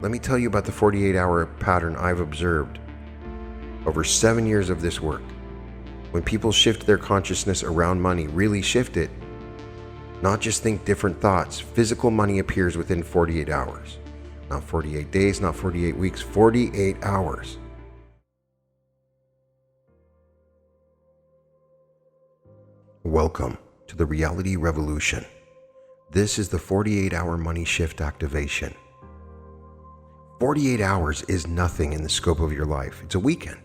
Let me tell you about the 48-hour pattern I've observed over 7 years of this work. When people shift their consciousness around money, really shift it, not just think different thoughts, physical money appears within 48 hours. Not 48 days, not 48 weeks, 48 hours. Welcome to the Reality Revolution. This is the 48-hour money shift activation. 48 hours is nothing in the scope of your life. It's a weekend.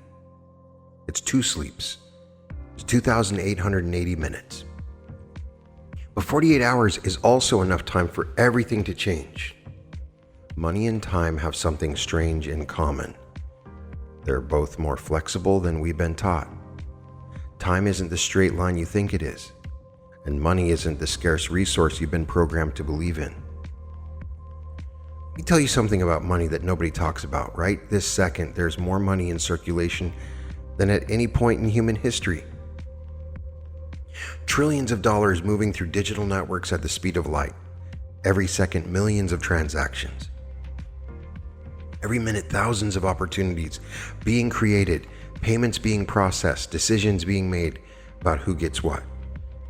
It's 2 sleeps. It's 2,880 minutes. But 48 hours is also enough time for everything to change. Money and time have something strange in common. They're both more flexible than we've been taught. Time isn't the straight line you think it is, and money isn't the scarce resource you've been programmed to believe in. Let me tell you something about money that nobody talks about. Right this second, there's more money in circulation than at any point in human history. Trillions of dollars moving through digital networks at the speed of light. Every second, millions of transactions. Every minute, thousands of opportunities being created, payments being processed, decisions being made about who gets what.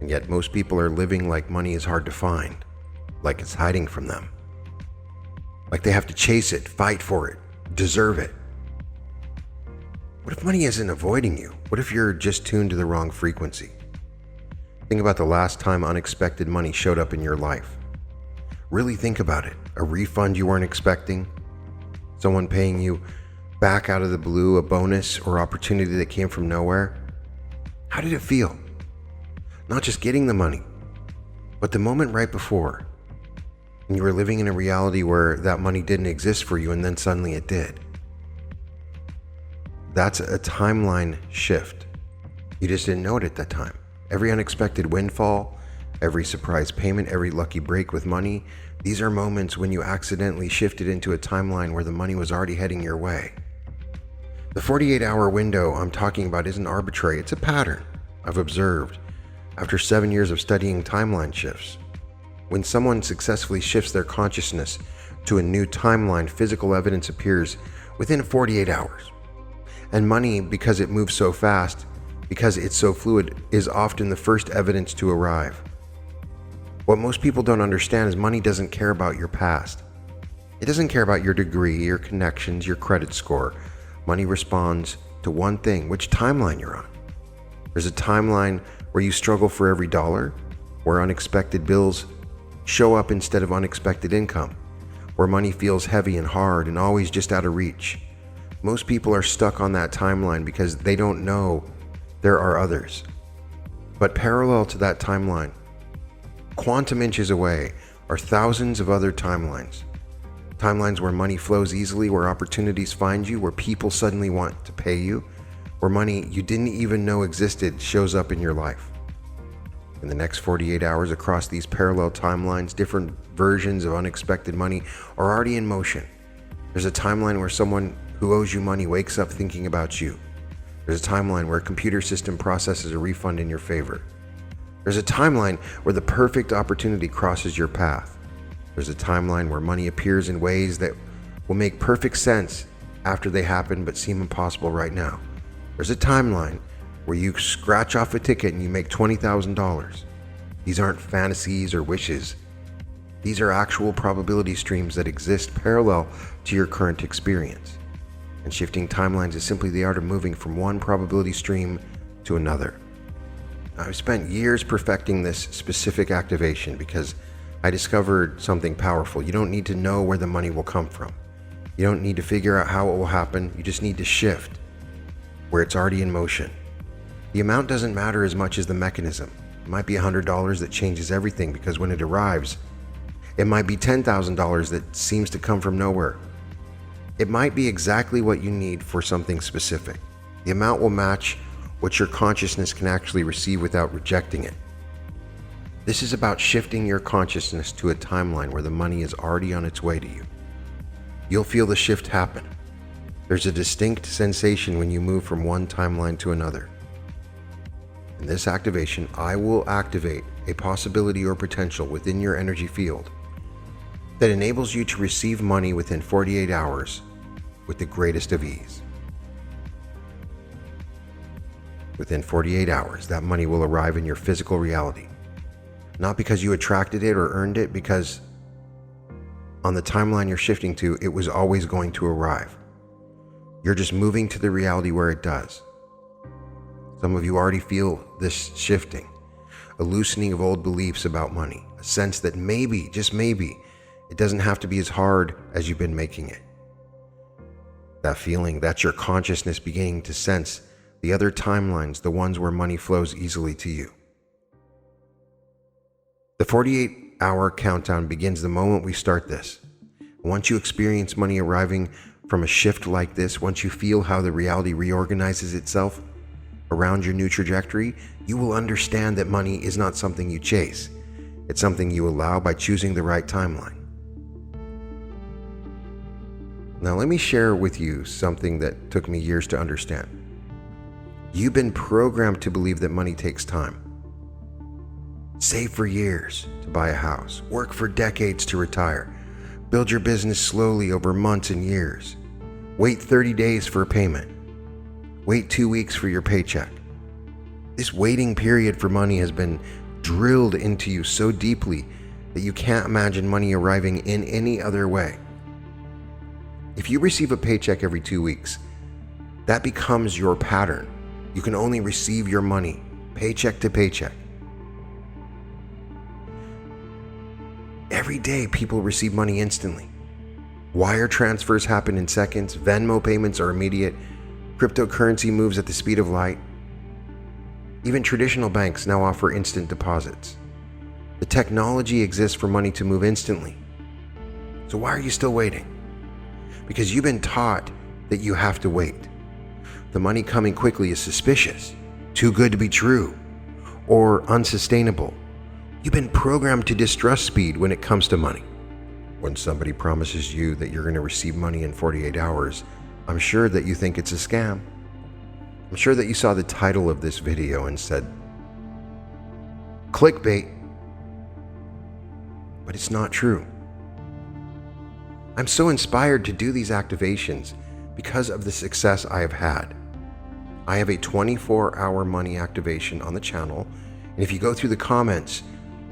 And yet most people are living like money is hard to find, like it's hiding from them. Like they have to chase it, fight for it, deserve it. What if money isn't avoiding you? What if you're just tuned to the wrong frequency? Think about the last time unexpected money showed up in your life. Really think about it. A refund you weren't expecting? Someone paying you back out of the blue, a bonus or opportunity that came from nowhere? How did it feel? Not just getting the money, but the moment right before. And you were living in a reality where that money didn't exist for you and then suddenly it did. That's a timeline shift. You just didn't know it at that time. Every unexpected windfall, every surprise payment, every lucky break with money, these are moments when you accidentally shifted into a timeline where the money was already heading your way. The 48-hour window I'm talking about isn't arbitrary, it's a pattern I've observed after 7 years of studying timeline shifts. When someone successfully shifts their consciousness to a new timeline, physical evidence appears within 48 hours. And money, because it moves so fast, because it's so fluid, is often the first evidence to arrive. What most people don't understand is money doesn't care about your past. It doesn't care about your degree, your connections, your credit score. Money responds to one thing: which timeline you're on. There's a timeline where you struggle for every dollar, where unexpected bills show up instead of unexpected income, where money feels heavy and hard and always just out of reach. Most people are stuck on that timeline because they don't know there are others. But parallel to that timeline, quantum inches away, are thousands of other timelines. Timelines where money flows easily, where opportunities find you, where people suddenly want to pay you, where money you didn't even know existed shows up in your life. In the next 48 hours across these parallel timelines, different versions of unexpected money are already in motion. There's a timeline where someone who owes you money wakes up thinking about you. There's a timeline where a computer system processes a refund in your favor. There's a timeline where the perfect opportunity crosses your path. There's a timeline where money appears in ways that will make perfect sense after they happen but seem impossible right now. There's a timeline where you scratch off a ticket and you make $20,000. These aren't fantasies or wishes. These are actual probability streams that exist parallel to your current experience. And shifting timelines is simply the art of moving from one probability stream to another. I've spent years perfecting this specific activation because I discovered something powerful. You don't need to know where the money will come from. You don't need to figure out how it will happen. You just need to shift where it's already in motion. The amount doesn't matter as much as the mechanism. It might be $100 that changes everything because when it arrives, it might be $10,000 that seems to come from nowhere. It might be exactly what you need for something specific. The amount will match what your consciousness can actually receive without rejecting it. This is about shifting your consciousness to a timeline where the money is already on its way to you. You'll feel the shift happen. There's a distinct sensation when you move from one timeline to another. In this activation, I will activate a possibility or potential within your energy field that enables you to receive money within 48 hours with the greatest of ease. Within 48 hours, that money will arrive in your physical reality. Not because you attracted it or earned it, because on the timeline you're shifting to, it was always going to arrive. You're just moving to the reality where it does. Some of you already feel this shifting, a loosening of old beliefs about money, a sense that maybe, just maybe, it doesn't have to be as hard as you've been making it. That feeling, that's your consciousness beginning to sense the other timelines, the ones where money flows easily to you. The 48-hour countdown begins the moment we start this. Once you experience money arriving from a shift like this, once you feel how the reality reorganizes itself around your new trajectory, you will understand that money is not something you chase. It's something you allow by choosing the right timeline. Now, let me share with you something that took me years to understand. You've been programmed to believe that money takes time. Save for years to buy a house, work for decades to retire, build your business slowly over months and years, wait 30 days for a payment, wait 2 weeks for your paycheck. This waiting period for money has been drilled into you so deeply that you can't imagine money arriving in any other way. If you receive a paycheck every 2 weeks, that becomes your pattern. You can only receive your money paycheck to paycheck. Every day, people receive money instantly. Wire transfers happen in seconds. Venmo payments are immediate. Cryptocurrency moves at the speed of light. Even traditional banks now offer instant deposits. The technology exists for money to move instantly. So why are you still waiting? Because you've been taught that you have to wait. The money coming quickly is suspicious, too good to be true, or unsustainable. You've been programmed to distrust speed when it comes to money. When somebody promises you that you're going to receive money in 48 hours, I'm sure that you think it's a scam. I'm sure that you saw the title of this video and said, clickbait. But it's not true. I'm so inspired to do these activations because of the success I have had. I have a 24-hour money activation on the channel, and if you go through the comments,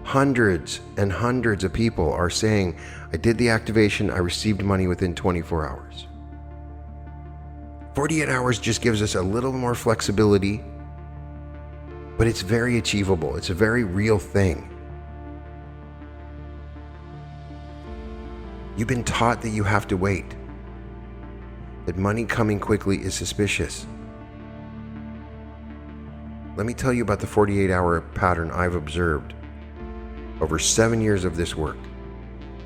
hundreds and hundreds of people are saying, I did the activation, I received money within 24 hours. 48 hours just gives us a little more flexibility, but it's very achievable. It's a very real thing. You've been taught that you have to wait, that money coming quickly is suspicious. Let me tell you about the 48-hour pattern I've observed over 7 years of this work.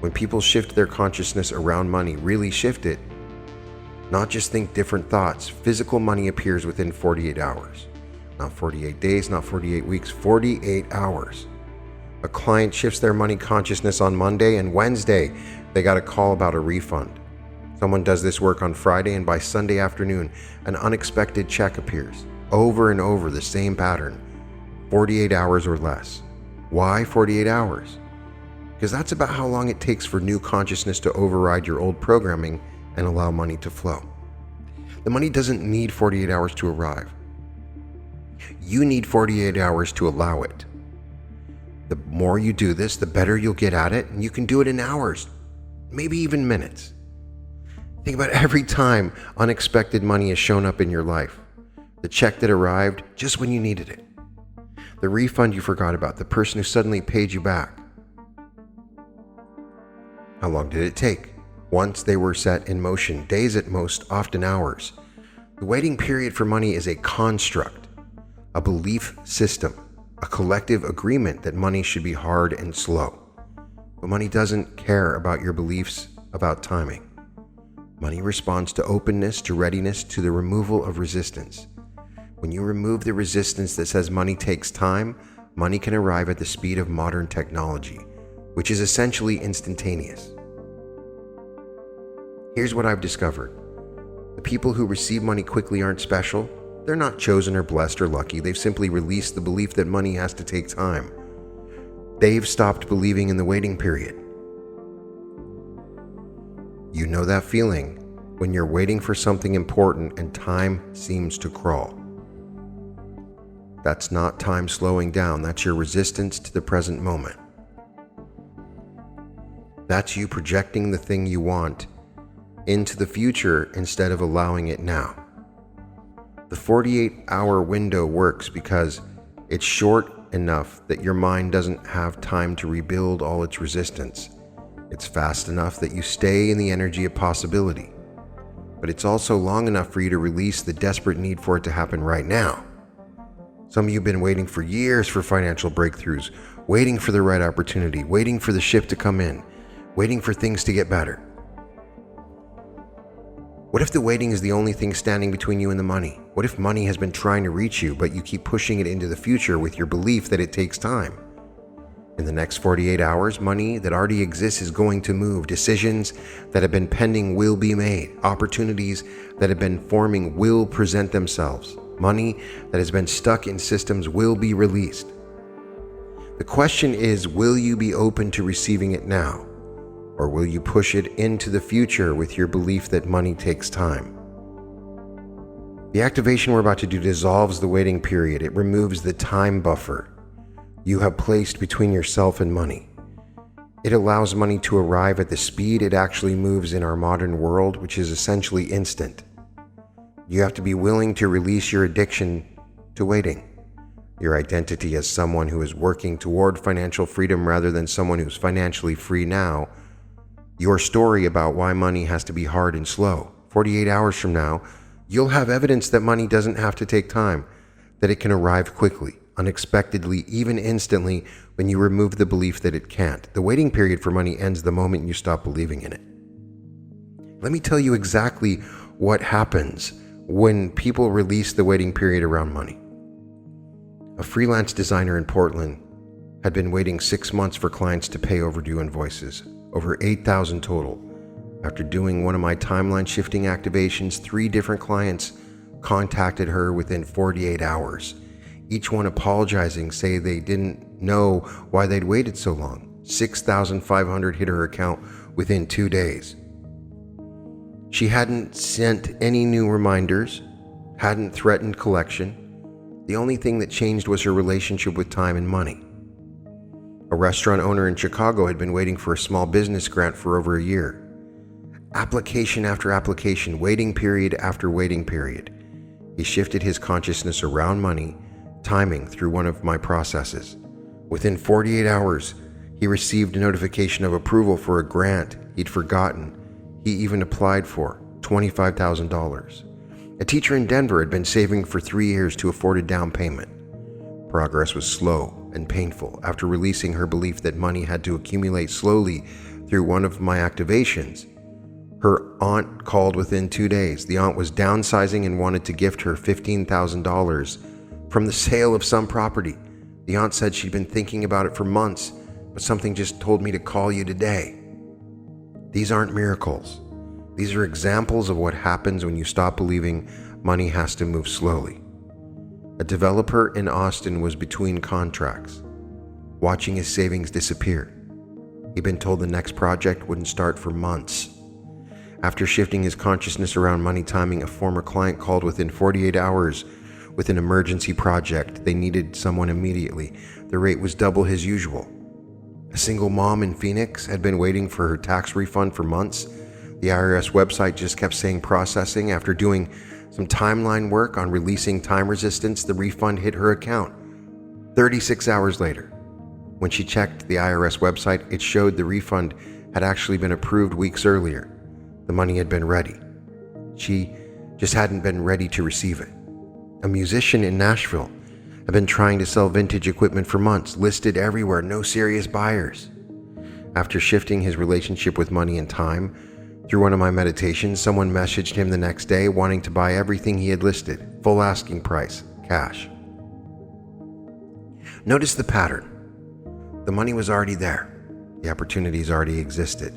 When people shift their consciousness around money, really shift it, not just think different thoughts, physical money appears within 48 hours. Not 48 days, not 48 weeks, 48 hours. A client shifts their money consciousness on Monday, and Wednesday, they got a call about a refund. Someone does this work on Friday, and by Sunday afternoon, an unexpected check appears. Over and over, the same pattern, 48 hours or less. Why 48 hours? Because that's about how long it takes for new consciousness to override your old programming and allow money to flow. The money doesn't need 48 hours to arrive. You need 48 hours to allow it. The more you do this, the better you'll get at it, and you can do it in hours, maybe even minutes. Think about every time unexpected money has shown up in your life. The check that arrived just when you needed it. The refund you forgot about, the person who suddenly paid you back. How long did it take? Once they were set in motion, days at most, often hours. The waiting period for money is a construct, a belief system, a collective agreement that money should be hard and slow. But money doesn't care about your beliefs about timing. Money responds to openness, to readiness, to the removal of resistance. When you remove the resistance that says money takes time, money can arrive at the speed of modern technology, which is essentially instantaneous. Here's what I've discovered. The people who receive money quickly aren't special. They're not chosen or blessed or lucky. They've simply released the belief that money has to take time. They've stopped believing in the waiting period. You know that feeling when you're waiting for something important and time seems to crawl. That's not time slowing down, that's your resistance to the present moment. That's you projecting the thing you want into the future instead of allowing it now. The 48-hour window works because it's short enough that your mind doesn't have time to rebuild all its resistance. It's fast enough that you stay in the energy of possibility. But it's also long enough for you to release the desperate need for it to happen right now. Some of you have been waiting for years for financial breakthroughs, waiting for the right opportunity, waiting for the ship to come in, waiting for things to get better. What if the waiting is the only thing standing between you and the money? What if money has been trying to reach you, but you keep pushing it into the future with your belief that it takes time? In the next 48 hours, money that already exists is going to move. Decisions that have been pending will be made. Opportunities that have been forming will present themselves. Money that has been stuck in systems will be released. The question is, will you be open to receiving it now? Or will you push it into the future with your belief that money takes time? The activation we're about to do dissolves the waiting period. It removes the time buffer you have placed between yourself and money. It allows money to arrive at the speed it actually moves in our modern world, which is essentially instant. You have to be willing to release your addiction to waiting, your identity as someone who is working toward financial freedom rather than someone who's financially free now, your story about why money has to be hard and slow. 48 hours from now, you'll have evidence that money doesn't have to take time, that it can arrive quickly, unexpectedly, even instantly when you remove the belief that it can't. The waiting period for money ends the moment you stop believing in it. Let me tell you exactly what happens when people release the waiting period around money. A freelance designer in Portland had been waiting 6 months for clients to pay overdue invoices, over 8,000 total. After doing one of my timeline shifting activations, 3 different clients contacted her within 48 hours. Each one apologizing, say they didn't know why they'd waited so long. $6,500 hit her account within 2 days. She hadn't sent any new reminders, hadn't threatened collection. The only thing that changed was her relationship with time and money. A restaurant owner in Chicago had been waiting for a small business grant for over a year. Application after application, waiting period after waiting period. He shifted his consciousness around money, timing through one of my processes. Within 48 hours, he received a notification of approval for a grant he'd forgotten he even applied for, $25,000. A teacher in Denver had been saving for 3 years to afford a down payment. Progress was slow and painful. After releasing her belief that money had to accumulate slowly through one of my activations, her aunt called within 2 days. The aunt was downsizing and wanted to gift her $15,000 from the sale of some property. The aunt said she'd been thinking about it for months, but something just told me to call you today. These aren't miracles. These are examples of what happens when you stop believing money has to move slowly. A developer in Austin was between contracts, watching his savings disappear. He'd been told the next project wouldn't start for months. After shifting his consciousness around money timing, a former client called within 48 hours with an emergency project. They needed someone immediately. The rate was double his usual. A single mom in Phoenix had been waiting for her tax refund for months. The IRS website just kept saying processing. After doing some timeline work on releasing time resistance, the refund hit her account 36 hours later. When she checked the IRS website, it showed the refund had actually been approved weeks earlier. The money had been ready. She just hadn't been ready to receive it. A musician in Nashville had been trying to sell vintage equipment for months, listed everywhere, no serious buyers. After shifting his relationship with money and time through one of my meditations, someone messaged him the next day wanting to buy everything he had listed, full asking price, cash. Notice the pattern. The money was already there. The opportunities already existed.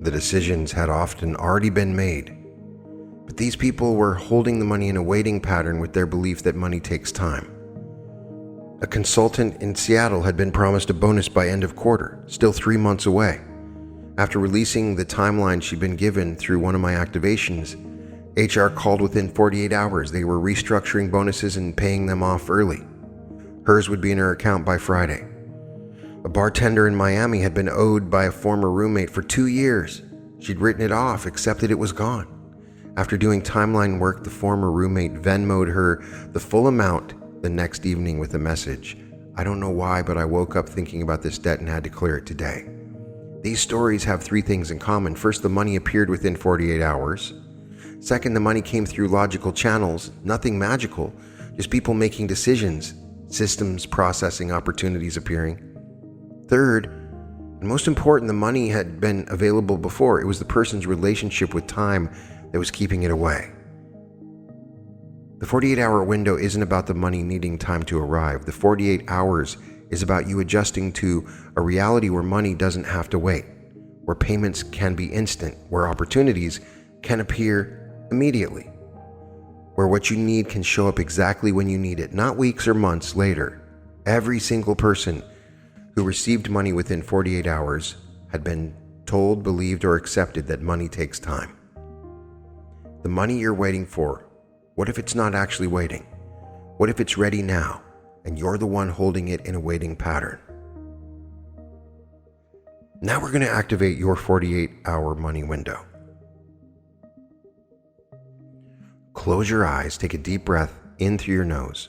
The decisions had often already been made. But these people were holding the money in a waiting pattern with their belief that money takes time. A consultant in Seattle had been promised a bonus by end of quarter, still 3 months away. After releasing the timeline she'd been given through one of my activations, HR called within 48 hours. They were restructuring bonuses and paying them off early. Hers would be in her account by Friday. A bartender in Miami had been owed by a former roommate for 2 years. She'd written it off, accepted it was gone. After doing timeline work, the former roommate Venmo'd her the full amount the next evening with a message. I don't know why, but I woke up thinking about this debt and had to clear it today. These stories have 3 things in common. First, the money appeared within 48 hours. Second, the money came through logical channels, nothing magical, just people making decisions, systems processing, opportunities appearing. Third, and most important, the money had been available before. It was the person's relationship with time that was keeping it away. The 48-hour window isn't about the money needing time to arrive. The 48 hours is about you adjusting to a reality where money doesn't have to wait, where payments can be instant, where opportunities can appear immediately, where what you need can show up exactly when you need it, not weeks or months later. Every single person who received money within 48 hours had been told, believed, or accepted that money takes time. The money you're waiting for, what if it's not actually waiting? What if it's ready now, and you're the one holding it in a waiting pattern? Now we're going to activate your 48-hour money window. Close your eyes, take a deep breath in through your nose.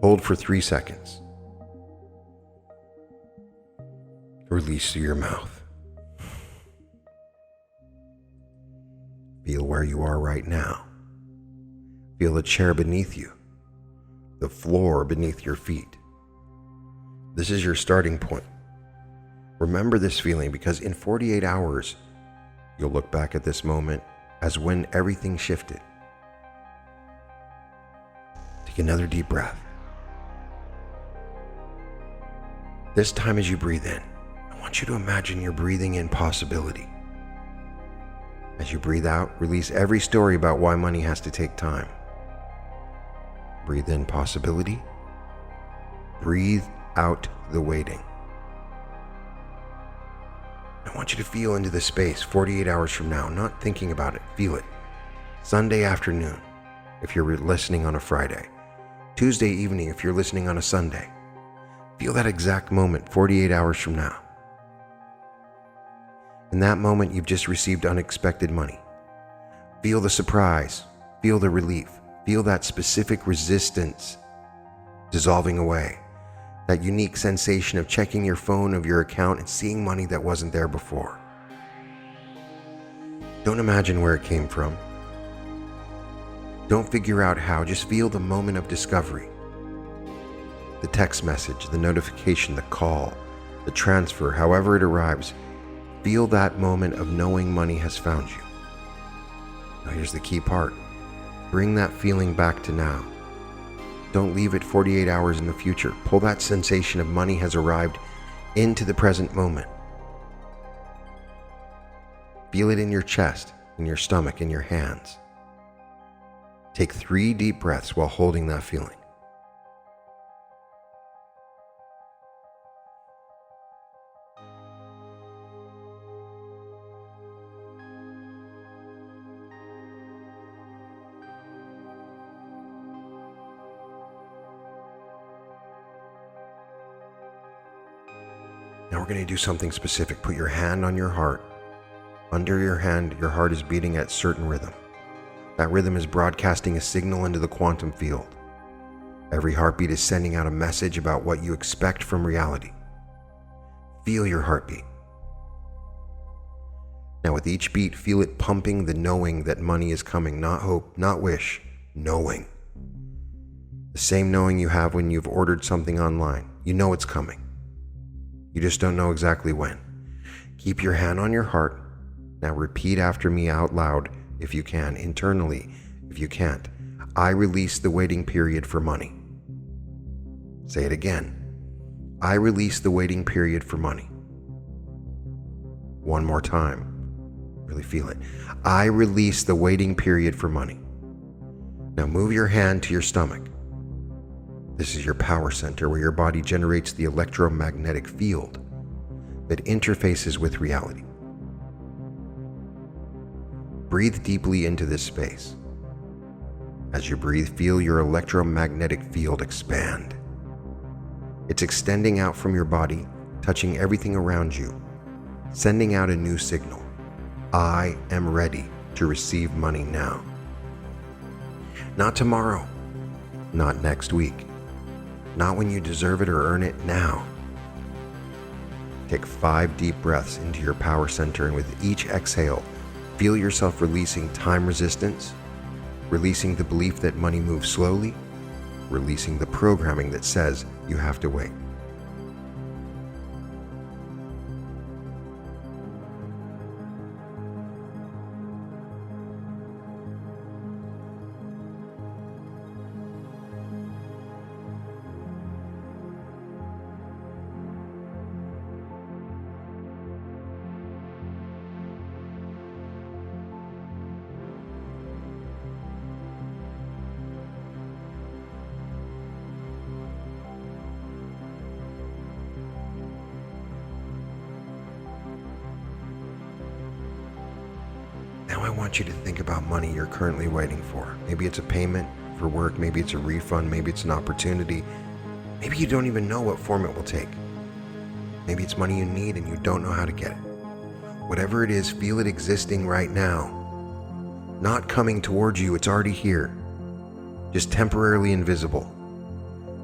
Hold for 3 seconds. Release through your mouth. Feel where you are right now. Feel the chair beneath you, the floor beneath your feet. This is your starting point. Remember this feeling, because in 48 hours, you'll look back at this moment as when everything shifted. Take another deep breath. This time as you breathe in, I want you to imagine you're breathing in possibility. As you breathe out, release every story about why money has to take time. Breathe in possibility. Breathe out the waiting. I want you to feel into the space 48 hours from now, not thinking about it. Feel it. Sunday afternoon, if you're listening on a Friday. Tuesday evening, if you're listening on a Sunday. Feel that exact moment 48 hours from now. In that moment, you've just received unexpected money. Feel the surprise. Feel the relief. Feel that specific resistance dissolving away. That unique sensation of checking your phone of your account and seeing money that wasn't there before. Don't imagine where it came from. Don't figure out how. Just feel the moment of discovery. The text message, the notification, the call, the transfer, however it arrives. Feel that moment of knowing money has found you. Now here's the key part. Bring that feeling back to now. Don't leave it 48 hours in the future. Pull that sensation of money has arrived into the present moment. Feel it in your chest, in your stomach, in your hands. Take 3 deep breaths while holding that feeling. Now we're going to do something specific. Put your hand on your heart. Under your hand, your heart is beating at certain rhythm. That rhythm is broadcasting a signal into the quantum field. Every heartbeat is sending out a message about what you expect from reality. Feel your heartbeat. Now with each beat, feel it pumping the knowing that money is coming, not hope, not wish, knowing. The same knowing you have when you've ordered something online. You know it's coming. You just don't know exactly when. Keep your hand on your heart. Now repeat after me out loud if you can, internally if you can't. I release the waiting period for money. Say it again. I release the waiting period for money. One more time. Really feel it. I release the waiting period for money. Now move your hand to your stomach. This is your power center where your body generates the electromagnetic field. that interfaces with reality. Breathe deeply into this space. As you breathe, feel your electromagnetic field expand. It's extending out from your body, touching everything around you, sending out a new signal. I am ready to receive money now. Not tomorrow, not next week, not when you deserve it or earn it, now. Take 5 deep breaths into your power center, and with each exhale, feel yourself releasing time resistance, releasing the belief that money moves slowly, releasing the programming that says you have to wait. Now I want you to think about money you're currently waiting for. Maybe it's a payment for work, maybe it's a refund, maybe it's an opportunity. Maybe you don't even know what form it will take. Maybe it's money you need and you don't know how to get it. Whatever it is, feel it existing right now. Not coming towards you, it's already here. Just temporarily invisible.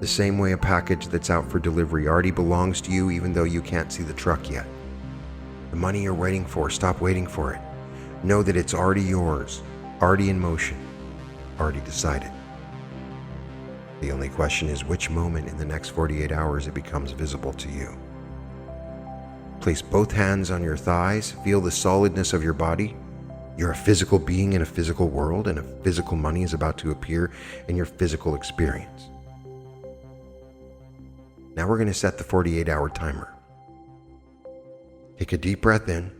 The same way a package that's out for delivery already belongs to you even though you can't see the truck yet. The money you're waiting for, stop waiting for it. Know that it's already yours, already in motion, already decided. The only question is which moment in the next 48 hours it becomes visible to you. Place both hands on your thighs, feel the solidness of your body. You're a physical being in a physical world, and a physical money is about to appear in your physical experience. Now we're going to set the 48-hour timer. Take a deep breath in.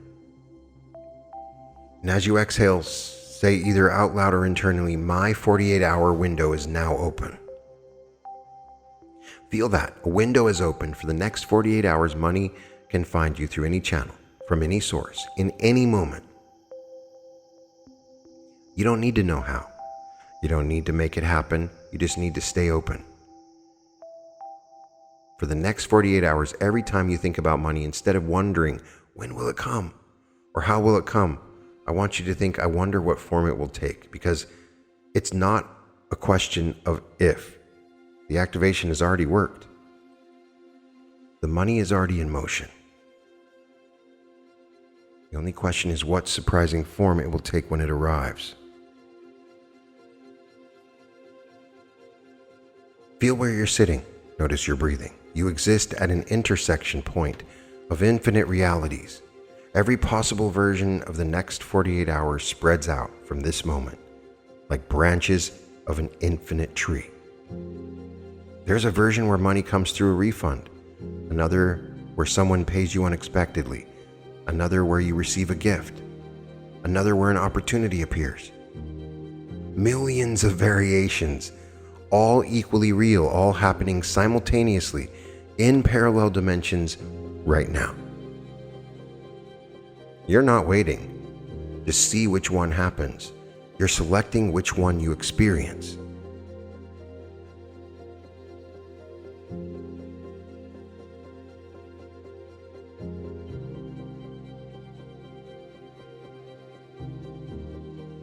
And as you exhale, say either out loud or internally, my 48-hour window is now open. Feel that. A window is open. For the next 48 hours, money can find you through any channel, from any source, in any moment. You don't need to know how. You don't need to make it happen. You just need to stay open. For the next 48 hours, every time you think about money, instead of wondering, when will it come? Or how will it come? I want you to think, I wonder what form it will take, because it's not a question of if. The activation has already worked. The money is already in motion. The only question is what surprising form it will take when it arrives. Feel where you're sitting. Notice your breathing. You exist at an intersection point of infinite realities. Every possible version of the next 48 hours spreads out from this moment, like branches of an infinite tree. There's a version where money comes through a refund, another where someone pays you unexpectedly, another where you receive a gift, another where an opportunity appears. Millions of variations, all equally real, all happening simultaneously in parallel dimensions right now. You're not waiting to see which one happens. You're selecting which one you experience.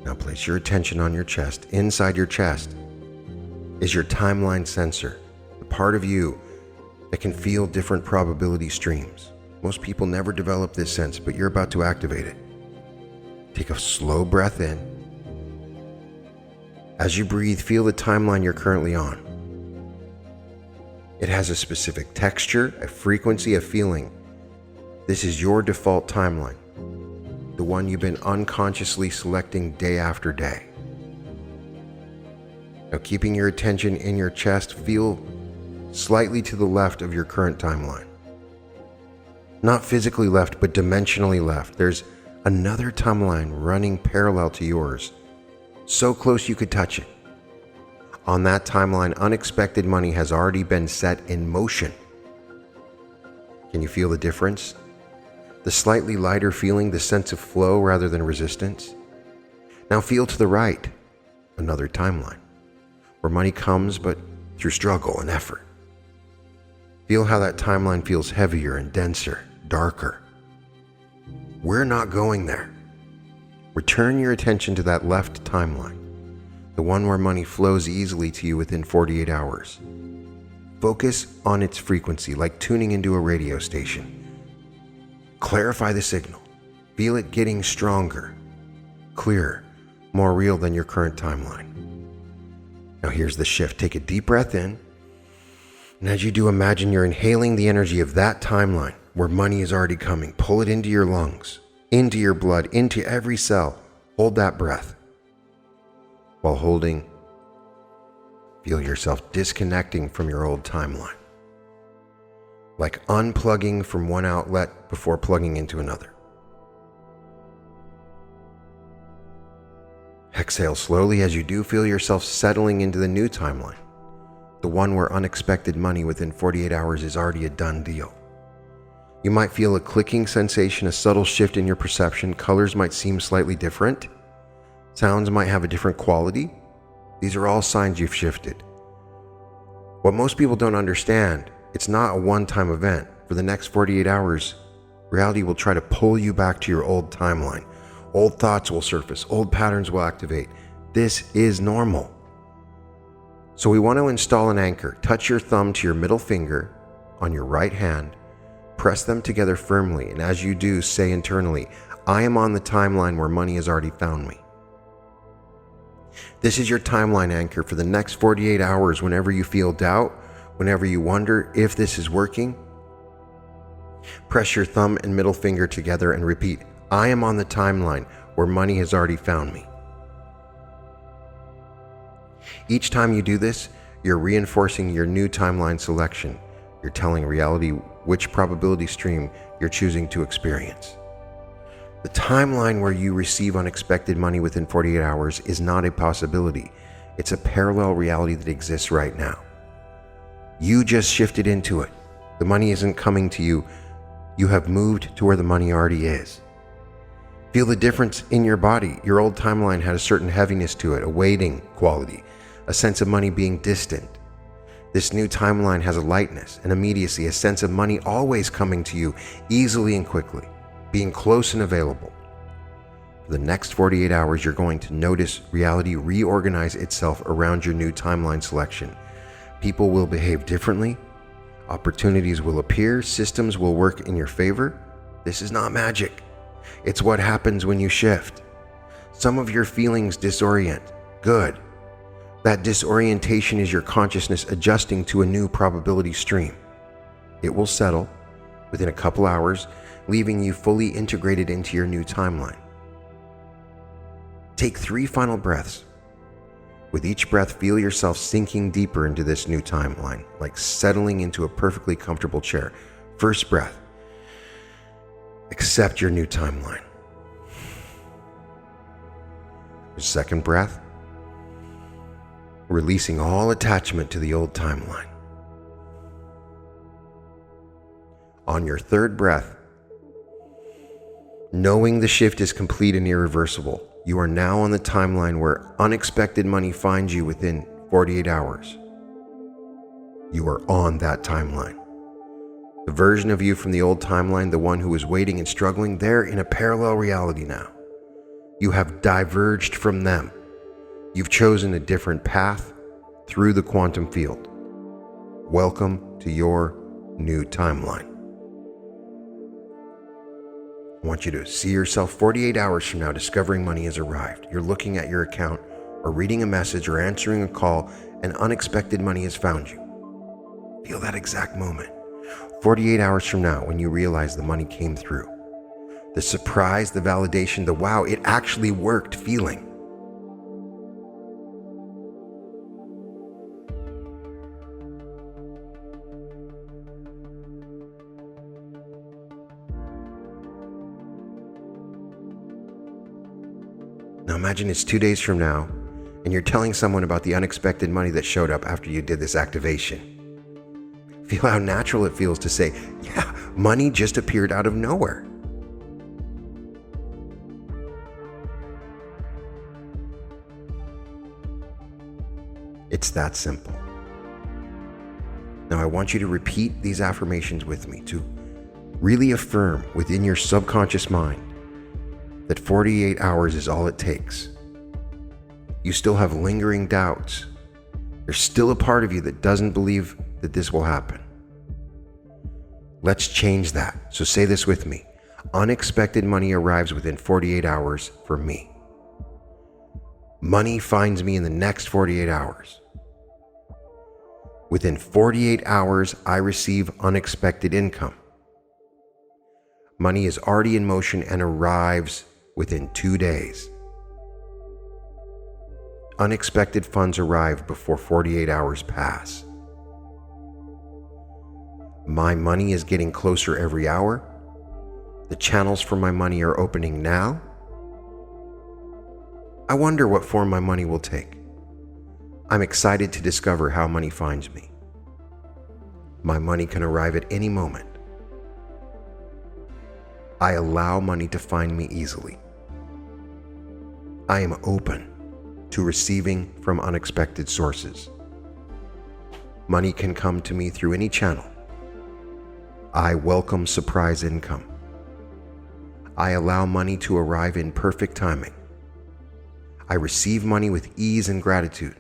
Now place your attention on your chest. Inside your chest is your timeline sensor, the part of you that can feel different probability streams. Most people never develop this sense, but you're about to activate it. Take a slow breath in. As you breathe, feel the timeline you're currently on. It has a specific texture, a frequency, a feeling. This is your default timeline, the one you've been unconsciously selecting day after day. Now, keeping your attention in your chest, feel slightly to the left of your current timeline. Not physically left, but dimensionally left. There's another timeline running parallel to yours, so close you could touch it. On that timeline, unexpected money has already been set in motion. Can you feel the difference? The slightly lighter feeling, the sense of flow rather than resistance. Now feel to the right, another timeline, where money comes but through struggle and effort. Feel how that timeline feels heavier and denser, darker. We're not going there. Return your attention to that left timeline, the one where money flows easily to you within 48 hours. Focus on its frequency, like tuning into a radio station. Clarify the signal. Feel it getting stronger, clearer, more real than your current timeline. Now here's the shift. Take a deep breath in, and as you do, imagine you're inhaling the energy of that timeline where money is already coming. Pull it into your lungs, into your blood, into every cell. Hold that breath. While holding, feel yourself disconnecting from your old timeline, like unplugging from one outlet before plugging into another. Exhale slowly. As you do, feel yourself settling into the new timeline, the one where unexpected money within 48 hours is already a done deal. You might feel a clicking sensation, a subtle shift in your perception. Colors might seem slightly different. Sounds might have a different quality. These are all signs you've shifted. What most people don't understand, it's not a one-time event. For the next 48 hours, reality will try to pull you back to your old timeline. Old thoughts will surface, old patterns will activate. This is normal. So we want to install an anchor. Touch your thumb to your middle finger on your right hand. Press them together firmly, and as you do, say internally, I am on the timeline where money has already found me. This is your timeline anchor for the next 48 hours. Whenever you feel doubt, whenever you wonder if this is working, press your thumb and middle finger together and repeat, I am on the timeline where money has already found me. Each time you do this, you're reinforcing your new timeline selection. You're telling reality which probability stream you're choosing to experience. The timeline where you receive unexpected money within 48 hours is not a possibility. It's a parallel reality that exists right now. You just shifted into it. The money isn't coming to you. You have moved to where the money already is. Feel the difference in your body. Your old timeline had a certain heaviness to it, a weighting quality, a sense of money being distant. This new timeline has a lightness, an immediacy, a sense of money always coming to you easily and quickly, being close and available. For the next 48 hours, you're going to notice reality reorganize itself around your new timeline selection. People will behave differently. Opportunities will appear. Systems will work in your favor. This is not magic. It's what happens when you shift. Some of your feelings disorient. Good. That disorientation is your consciousness adjusting to a new probability stream. It will settle within a couple hours, leaving you fully integrated into your new timeline. Take 3 final breaths. With each breath, feel yourself sinking deeper into this new timeline, like settling into a perfectly comfortable chair. First breath. Accept your new timeline. Second breath. Releasing all attachment to the old timeline. On your third breath, knowing the shift is complete and irreversible, you are now on the timeline where unexpected money finds you within 48 hours. You are on that timeline. The version of you from the old timeline, the one who was waiting and struggling, they're in a parallel reality now. You have diverged from them. You've chosen a different path through the quantum field. Welcome to your new timeline. I want you to see yourself 48 hours from now discovering money has arrived. You're looking at your account or reading a message or answering a call and unexpected money has found you. Feel that exact moment. 48 hours from now when you realize the money came through. The surprise, the validation, the wow, it actually worked feeling. Now imagine it's 2 days from now and you're telling someone about the unexpected money that showed up after you did this activation. Feel how natural it feels to say, yeah, money just appeared out of nowhere. It's that simple. Now I want you to repeat these affirmations with me to really affirm within your subconscious mind that 48 hours is all it takes. You still have lingering doubts. There's still a part of you that doesn't believe that this will happen. Let's change that. So say this with me. Unexpected money arrives within 48 hours for me. Money finds me in the next 48 hours. Within 48 hours, I receive unexpected income. Money is already in motion and arrives within 2 days. Unexpected funds arrive before 48 hours pass. My money is getting closer every hour. The channels for my money are opening now. I wonder what form my money will take. I'm excited to discover how money finds me. My money can arrive at any moment. I allow money to find me easily. I am open to receiving from unexpected sources. Money can come to me through any channel. I welcome surprise income. I allow money to arrive in perfect timing. I receive money with ease and gratitude.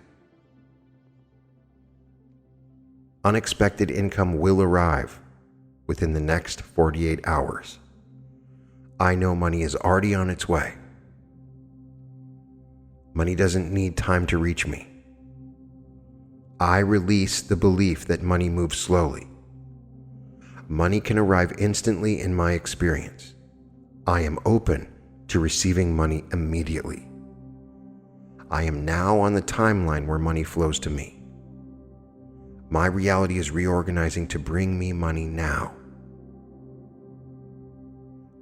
Unexpected income will arrive within the next 48 hours. I know money is already on its way. Money doesn't need time to reach me. I release the belief that money moves slowly. Money can arrive instantly in my experience. I am open to receiving money immediately. I am now on the timeline where money flows to me. My reality is reorganizing to bring me money now.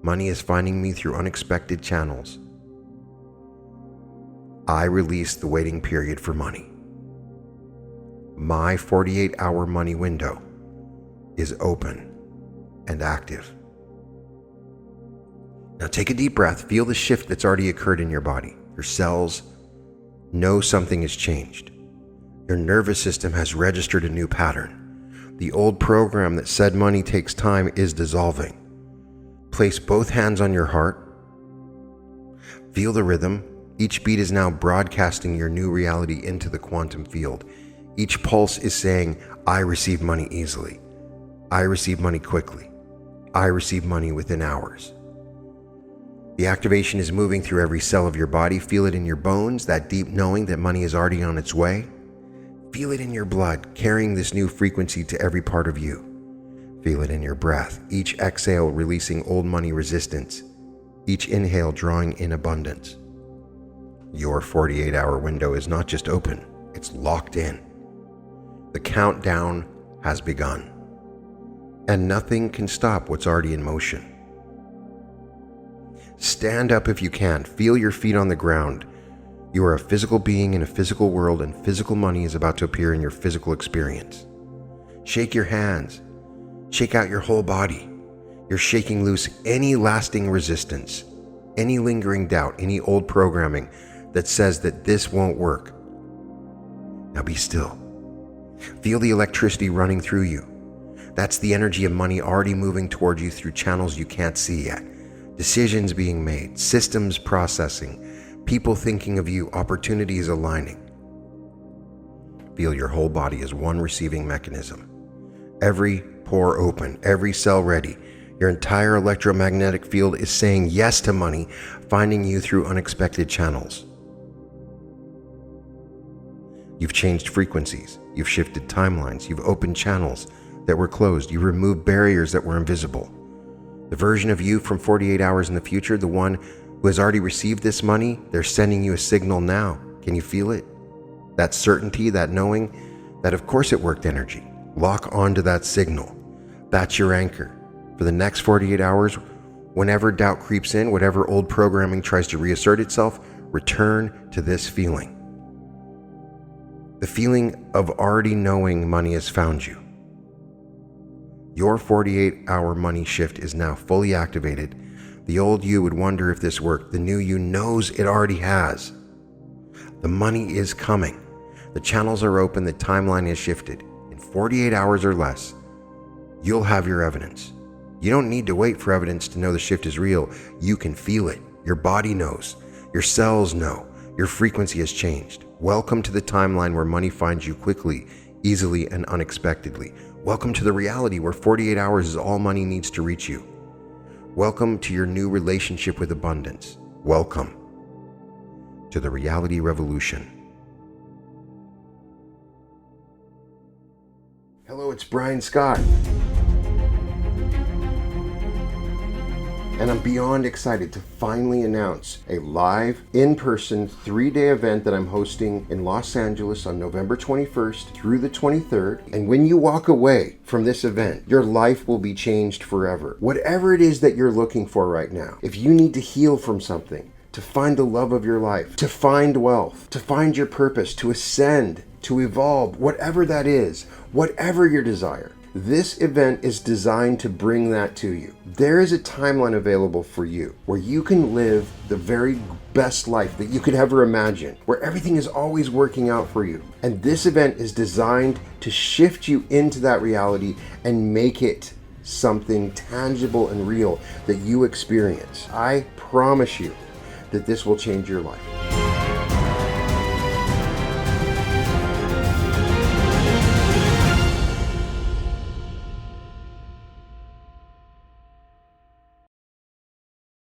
Money is finding me through unexpected channels. I release the waiting period for money. My 48-hour money window is open and active. Now take a deep breath. Feel the shift that's already occurred in your body. Your cells know something has changed. Your nervous system has registered a new pattern. The old program that said money takes time is dissolving. Place both hands on your heart. Feel the rhythm. Each beat is now broadcasting your new reality into the quantum field. Each pulse is saying, I receive money easily. I receive money quickly. I receive money within hours. The activation is moving through every cell of your body. Feel it in your bones, that deep knowing that money is already on its way. Feel it in your blood, carrying this new frequency to every part of you. Feel it in your breath, each exhale releasing old money resistance, each inhale drawing in abundance. Your 48-hour window is not just open, it's locked in. The countdown has begun, and nothing can stop what's already in motion. Stand up if you can. Feel your feet on the ground. You are a physical being in a physical world, and physical money is about to appear in your physical experience. Shake your hands. Shake out your whole body. You're shaking loose any lasting resistance, any lingering doubt, any old programming that says that this won't work. Now be still. Feel the electricity running through you. That's the energy of money already moving toward you through channels you can't see yet. Decisions being made, systems processing, people thinking of you, opportunities aligning. Feel your whole body as one receiving mechanism. Every pore open, every cell ready. Your entire electromagnetic field is saying yes to money, finding you through unexpected channels. You've changed frequencies. You've shifted timelines. You've opened channels that were closed. You've removed barriers that were invisible. The version of you from 48 hours in the future, the one who has already received this money, they're sending you a signal now. Can you feel it? That certainty, that knowing, that of course it worked energy. Lock onto that signal. That's your anchor. For the next 48 hours, whenever doubt creeps in, whatever old programming tries to reassert itself, return to this feeling. The feeling of already knowing money has found you. Your 48-hour money shift is now fully activated. The old you would wonder if this worked. The new you knows it already has. The money is coming. The channels are open, the timeline has shifted. In 48 hours or less, you'll have your evidence. You don't need to wait for evidence to know the shift is real. You can feel it. Your body knows. Your cells know. Your frequency has changed. Welcome to the timeline where money finds you quickly, easily, and unexpectedly. Welcome to the reality where 48 hours is all money needs to reach you. Welcome to your new relationship with abundance. Welcome to the reality revolution. Hello, it's Brian Scott. And I'm beyond excited to finally announce a live, in-person, 3-day event that I'm hosting in Los Angeles on November 21st through the 23rd. And when you walk away from this event, your life will be changed forever. Whatever it is that you're looking for right now, if you need to heal from something, to find the love of your life, to find wealth, to find your purpose, to ascend, to evolve, whatever that is, whatever your desire, this event is designed to bring that to you. There is a timeline available for you where you can live the very best life that you could ever imagine, where everything is always working out for you. And this event is designed to shift you into that reality and make it something tangible and real that you experience. I promise you that this will change your life.